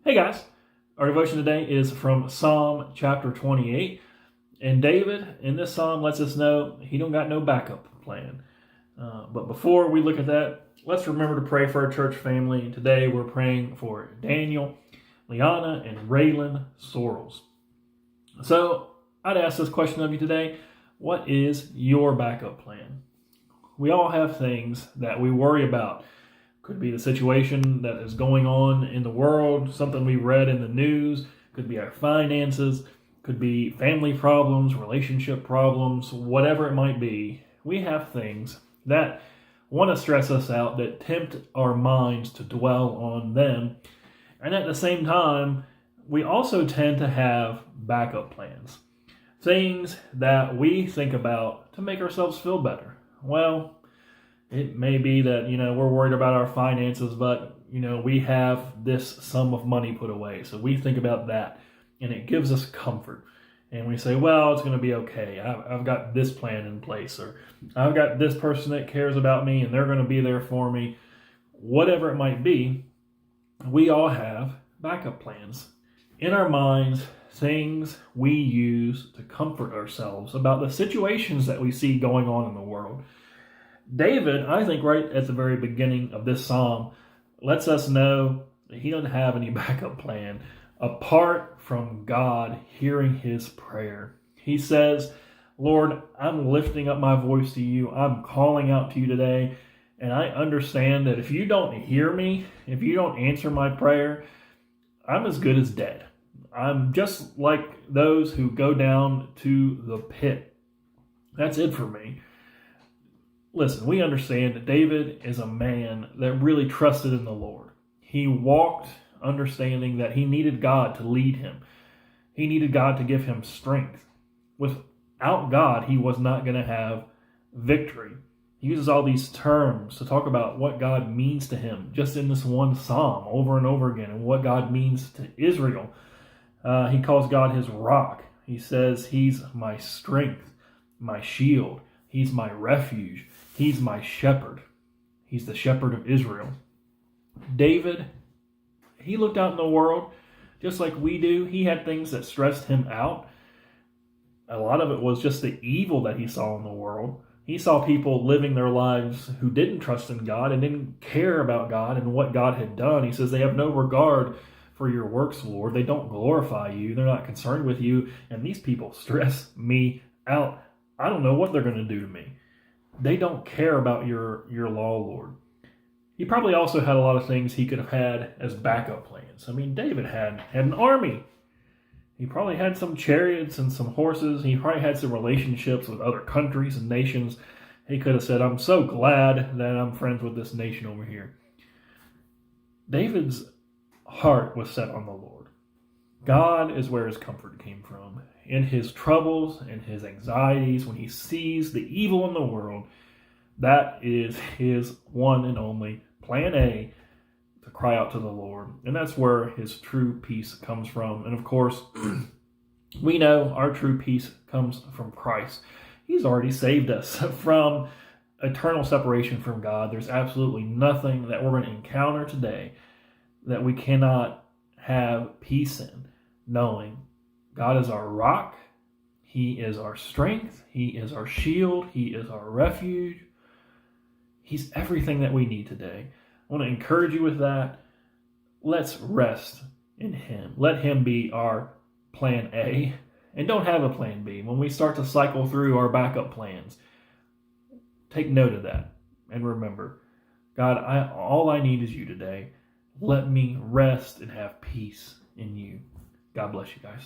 Hey guys, our devotion today is from Psalm chapter 28. And David, in this psalm, lets us know he don't got no backup plan. But before we look at that, let's remember to pray for our church family. And today we're praying for Daniel, Liana, and Raylan Sorrells. So I'd ask this question of you today. What is your backup plan? We all have things that we worry about. Could be the situation that is going on in the world, something we read in the news, could be our finances, could be family problems, relationship problems, whatever it might be. We have things that want to stress us out, that tempt our minds to dwell on them. And at the same time, we also tend to have backup plans. Things that we think about to make ourselves feel better. Well, it may be that, we're worried about our finances, but, we have this sum of money put away. So we think about that, and it gives us comfort. And we say, well, it's going to be okay. I've got this plan in place, or I've got this person that cares about me, and they're going to be there for me. Whatever it might be, we all have backup plans. In our minds, things we use to comfort ourselves about the situations that we see going on in the world. David, I think right at the very beginning of this psalm, lets us know that he doesn't have any backup plan apart from God hearing his prayer. He says, Lord, I'm lifting up my voice to you. I'm calling out to you today. And I understand that if you don't hear me, if you don't answer my prayer, I'm as good as dead. I'm just like those who go down to the pit. That's it for me. Listen, we understand that David is a man that really trusted in the Lord. He walked understanding that he needed God to lead him. He needed God to give him strength. Without God, he was not going to have victory. He uses all these terms to talk about what God means to him, just in this one psalm over and over again, and what God means to Israel. He calls God his rock. He says he's my strength, my shield. He's my refuge. He's my shepherd. He's the shepherd of Israel. David, he looked out in the world just like we do. He had things that stressed him out. A lot of it was just the evil that he saw in the world. He saw people living their lives who didn't trust in God and didn't care about God and what God had done. He says they have no regard for your works, Lord. They don't glorify you. They're not concerned with you. And these people stress me out. I don't know what they're going to do to me. They don't care about your law, Lord. He probably also had a lot of things he could have had as backup plans. I mean, David had an army. He probably had some chariots and some horses. He probably had some relationships with other countries and nations. He could have said, I'm so glad that I'm friends with this nation over here. David's heart was set on the Lord. God is where his comfort came from. In his troubles and his anxieties, when he sees the evil in the world, that is his one and only plan A, to cry out to the Lord. And that's where his true peace comes from. And of course, we know our true peace comes from Christ. He's already saved us from eternal separation from God. There's absolutely nothing that we're going to encounter today that we cannot have peace in, knowing God is our rock. He is our strength. He is our shield. He is our refuge. He's everything that we need today. I want to encourage you with that. Let's rest in him. Let him be our plan A, and don't have a plan B. When we start to cycle through our backup plans, take note of that. And remember, God, all I need is you today. Let me rest and have peace in you. God bless you guys.